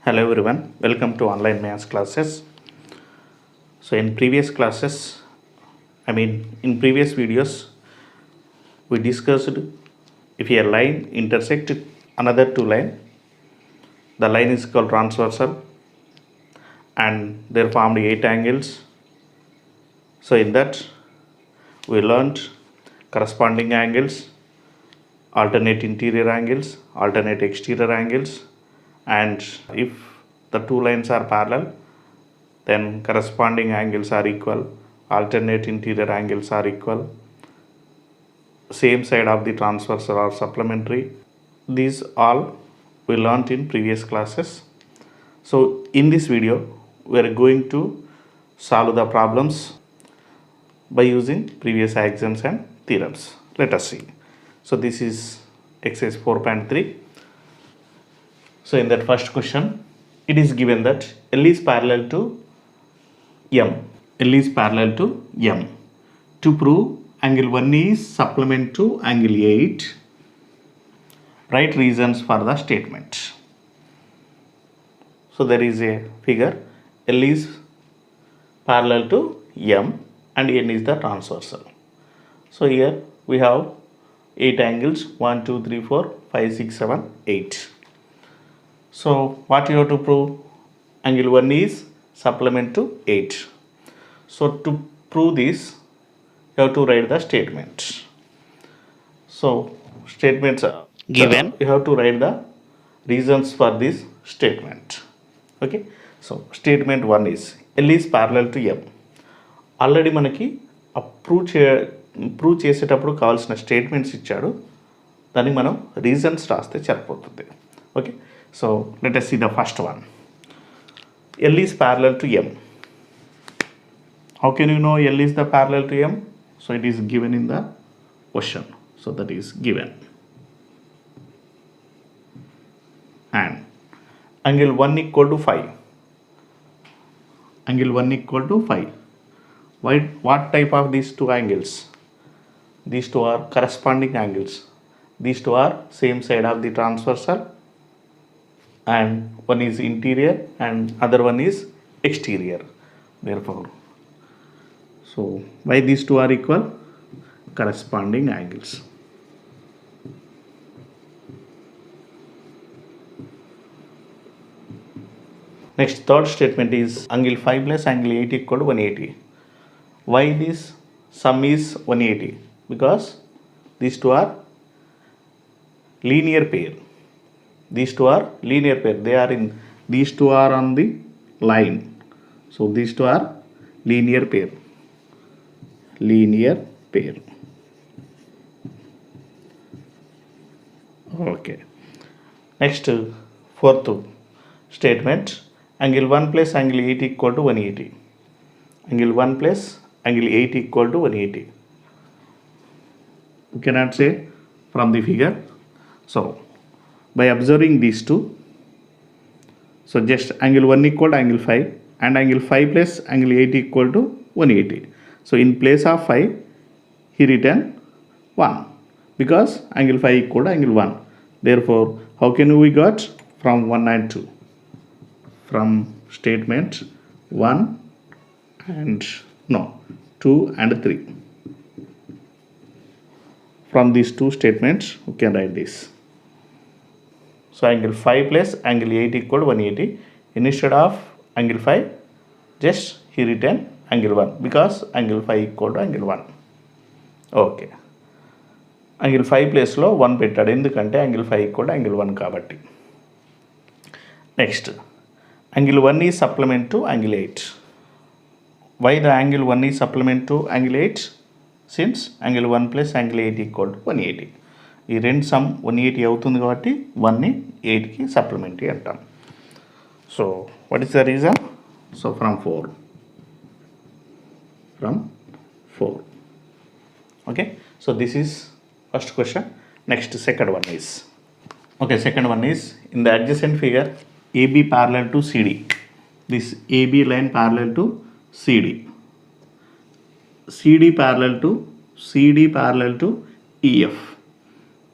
Hello everyone, welcome to online maths classes. So in previous classes, in previous videos, we discussed if a line intersect another two line, the line is called transversal and they formed 8 angles. So in that we learned corresponding angles, alternate interior angles, alternate exterior angles, and if the two lines are parallel, then corresponding angles are equal, alternate interior angles are equal, same side of the transversal or supplementary. These all we learnt in previous classes. So in this video we are going to solve the problems by using previous axioms and theorems. Let us see. So this is exercise 4.3. So in that first question, it is given that L is parallel to M. L is parallel to M. To prove angle 1 is supplement to angle 8, write reasons for the statement. So there is a figure. L is parallel to M and N is the transversal. So here we have 8 angles, 1, 2, 3, 4, 5, 6, 7, 8. So what you have to prove? Angle 1 is supplement to 8. So to prove this, you have to write the statement. So statements are given. You have to write the reasons for this statement. Okay. So statement 1 is L is parallel to M. Already మనకి prove చేసేటప్పుడు కావాల్సిన statements ఇచ్చాడు, దానికి మనం reasons రాస్తే సరిపోతుంది. Okay. So let us see the first one. L is parallel to M. How can you know L is the parallel to M? So it is given in the question. So that is given. And angle 1 equal to 5. Angle 1 equal to 5. What type of these two angles? These two are corresponding angles. These two are same side of the transversal, and one is interior and other one is exterior. Therefore, so why these two are equal? Corresponding angles. Next, third statement is angle 5 plus angle 8 equal to 180. Why this sum is 180? Because these two are linear pair. These two are linear pair. These two are on the line. So these two are linear pair. Linear pair. Okay. Next, fourth statement. Angle 1 plus angle 8 equal to 180. Angle 1 plus angle 8 equal to 180. You cannot say from the figure. So by observing these two, so just angle 1 equal to angle 5 and angle 5 plus angle 8 equal to 180. So in place of 5, he written 1 because angle 5 equal to angle 1. Therefore, how can we got from 1 and 2? From statement 1 and 2 and 3. From these two statements, we can write this. So angle 5 plus angle 8 equal to 180. Instead of angle 5, just he written angle 1 because angle 5 equal to angle 1. Okay. Angle 5 place లో 1 పెట్టాడు, ఎందుకంటే angle 5 equal to angle 1 కాబట్టి. Next, angle 1 is supplement to angle 8. Why the angle 1 is supplement to angle 8? Since angle 1 plus angle 8 equal to 180. ఈ రెండు some 180 అవుతుంది కాబట్టి 1ని 8కి supplementary అంటాం. So what is the reason? So from 4. Okay. So this is first question. Next, second one is. Okay, second one is in the adjacent figure AB parallel to CD. This AB line parallel to CD. CD parallel to EF.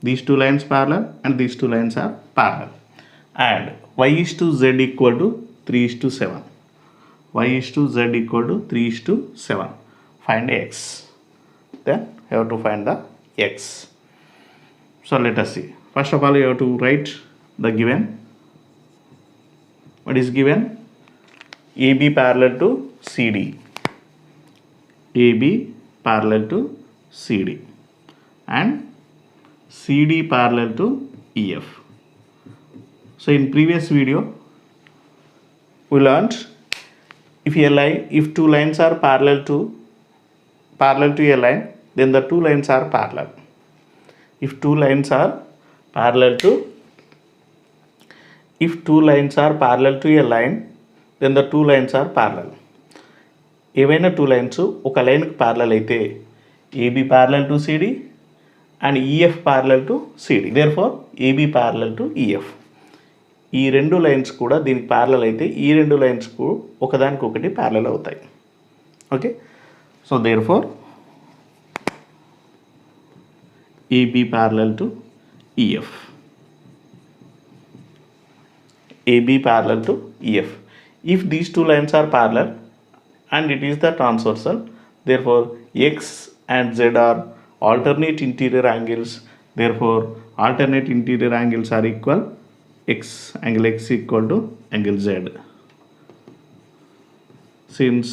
These two lines parallel and these two lines are parallel. And y is to z equal to 3 is to 7. Y is to z equal to 3 is to 7. Find x. Then you have to find the x. So let us see. First of all, you have to write the given. What is given? AB parallel to CD. AB parallel to CD. And CD parallel to EF. So in previous video, we learned if two lines are parallel to a line, then the two lines are parallel. If two lines are parallel to a line, then the two lines are parallel. ఏవైనా two lines ఒక లైన్కి parallel అయితే AB parallel to CD and EF parallel to CD. Therefore AB parallel to EF. ఈ రెండు lines కూడా దీనికి parallel అయితే ఈ రెండు లైన్స్కు ఒకదానికొకటి ప్యారలల్ అవుతాయి. Okay, so therefore AB parallel to EF. AB parallel to EF. If these two lines are parallel and it is the transversal, therefore X and Z are alternate interior angles. Therefore alternate interior angles are equal. Angle X equal to angle Z. Since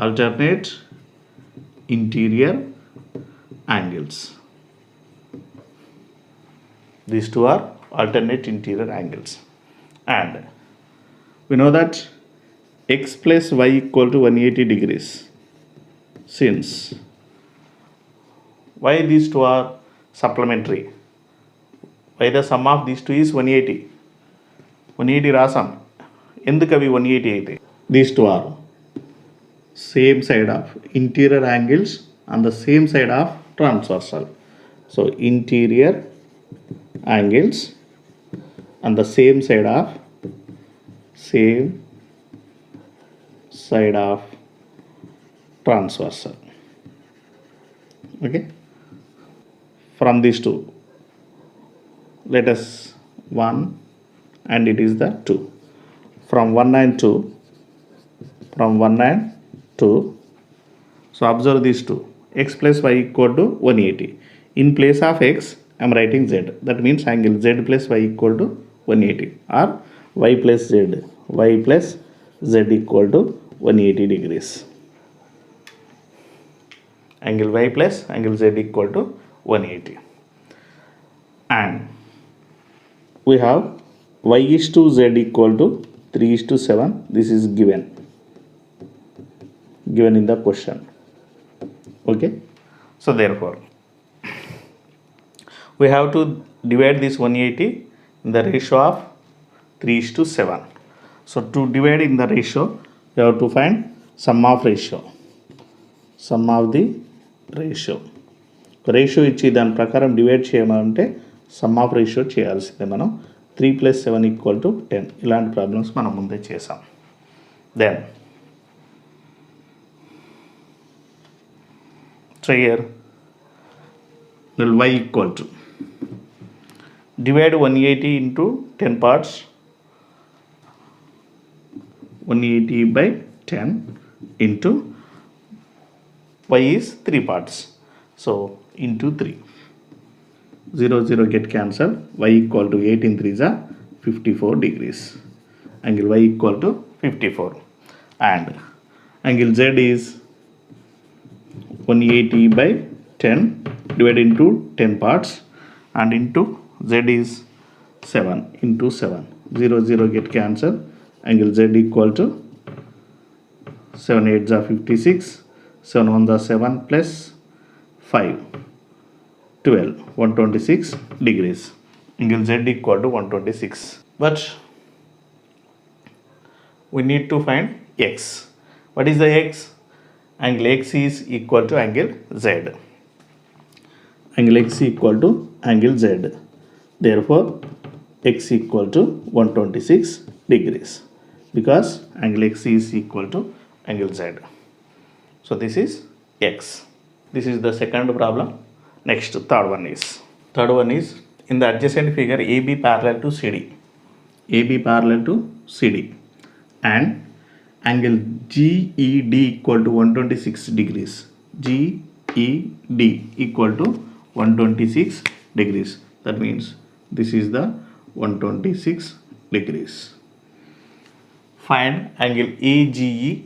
alternate interior angles, these two are alternate interior angles. And we know that x plus y equal to 180 degrees. Since why these two are supplementary? Why the sum of these two is 180? 180 rasam. Enduku avi 180 aithe? These two are same side of interior angles and the same side of transversal. So interior angles and the same side of transversal. Okay, from these two, let us 1 and it is the 2. From 1 and 2, so observe these two. X plus y equal to 180. In place of x, I am writing z. That means angle z plus y equal to 180 or y plus z equal to 180 degrees. Angle y plus angle z equal to 180. And we have y is to z equal to 3 is to 7. This is given in the question. Okay, so therefore we have to divide this 180 in the ratio of 3 is to 7. So to divide in the ratio, you have to find sum of the ratio ఇచ్చి దాని ప్రకారం divide చేయమంటే some of ratio చేయాల్సిందే మనం. 3 + 7 = 10. ఇలాంటి problems మనం ముందే చేసాం. Then so here y equal to divide 180 into 10 parts. 180 by 10 into y is 3 parts. So into 3. 0 0 get cancelled. Y equal to 8 in 3 is 54 degrees. Angle y equal to 54. And angle z is 180 by 10 divided into 10 parts and into z is 7 into 7. 0 0 get cancelled. Angle z equal to 7 8 is 56. 7 1 is 7 plus 5 12 126 degrees. Angle z equal to 126. But we need to find x. What is the x? Angle x is equal to angle z. Angle x equal to angle z. Therefore x equal to 126 degrees because angle x is equal to angle z. So this is x. This is the second problem. Next, third one is in the adjacent figure AB parallel to CD. AB parallel to CD, and angle GED equal to 126 degrees. GED equal to 126 degrees. That means this is the 126 degrees. Find angle AGE.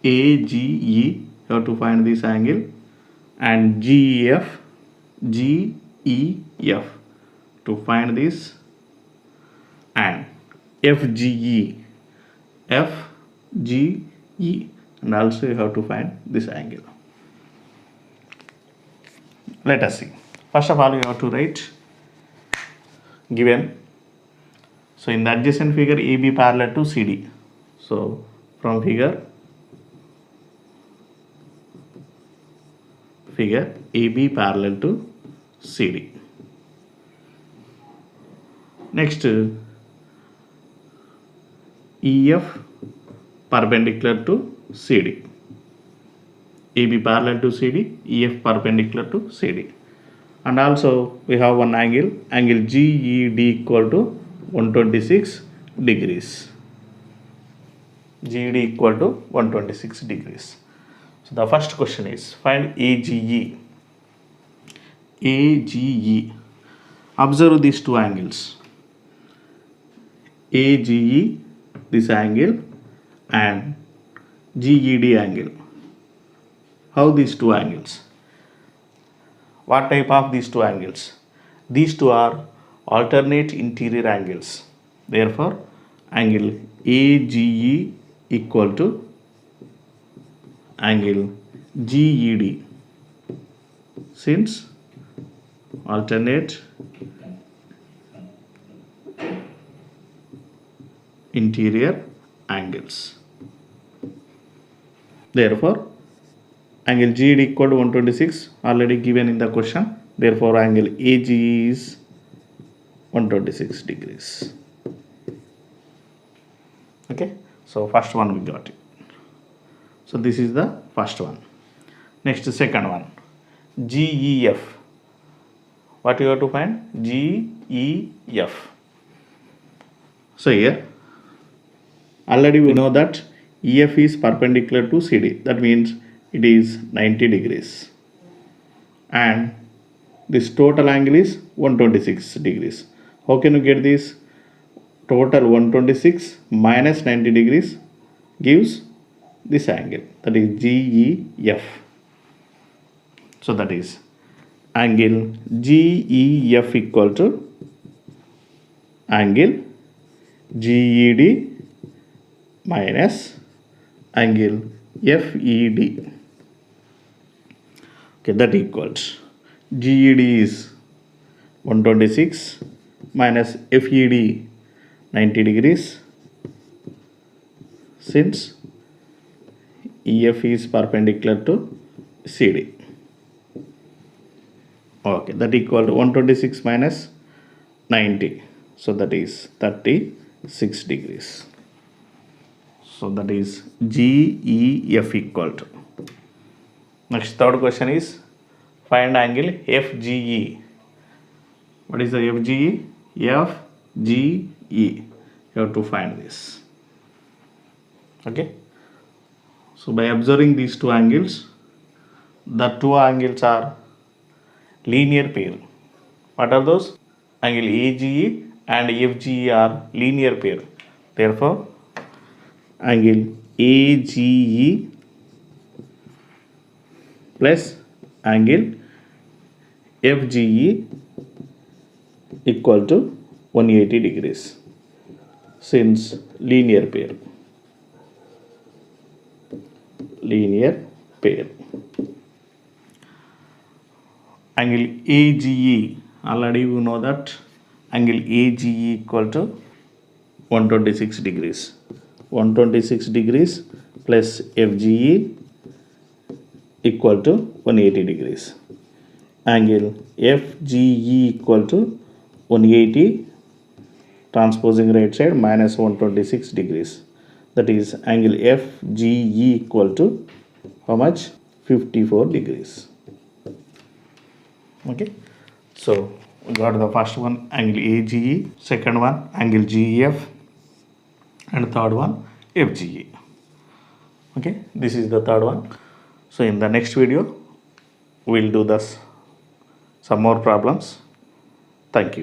AGE, you have to find this angle, and GEF. GEF to find this, and FGE. FGE, and also you have to find this angle. Let us see. First of all, you have to write given. So in the adjacent figure, AB parallel to CD. So from figure AB parallel to CD. Next, EF perpendicular to CD. AB parallel to CD, EF perpendicular to CD. And also we have one angle GED equal to 126 degrees. GED equal to 126 degrees. So the first question is find AGE. AGE. Observe these two angles. AGE, this angle, and GED angle. How these two angles? What type of these two angles? These two are alternate interior angles. Therefore, angle AGE equal to angle GED, since alternate interior angles. Therefore, angle GED equal to 126 already given in the question. Therefore, angle AGE is 126 degrees. Okay, so first one we got it. So this is the first one. Next, second one, GEF. What you have to find? GEF. So here already we know that EF is perpendicular to CD. That means it is 90 degrees. And this total angle is 126 degrees. How can you get this? Total 126 minus 90 degrees gives this angle, that is GEF. So that is angle GEF equal to angle GED minus angle FED. Okay, that equals GED is 126 minus FED 90 degrees, since EF is perpendicular to CD. Okay, that equal to 126 minus 90. So that is 36 degrees. So that is GEF equal to. Next, third question is find angle FGE. What is the FGE? FGE. You have to find this. Okay. So by observing these two angles, the two angles are linear pair. What are those? Angle AGE and FGE are linear pair. Therefore, angle AGE plus angle FGE equal to 180 degrees, since linear pair. Linear pair. Angle AGE, already we know that angle AGE equal to 126 degrees. 126 degrees plus FGE equal to 180 degrees. Angle FGE equal to 180 transposing right side minus 126 degrees. That is angle FGE equal to how much? 54 degrees. Okay. So we got the first one angle AGE, second one angle GEF, and third one FGE. Okay, this is the third one. So in the next video we'll do some more problems. Thank you.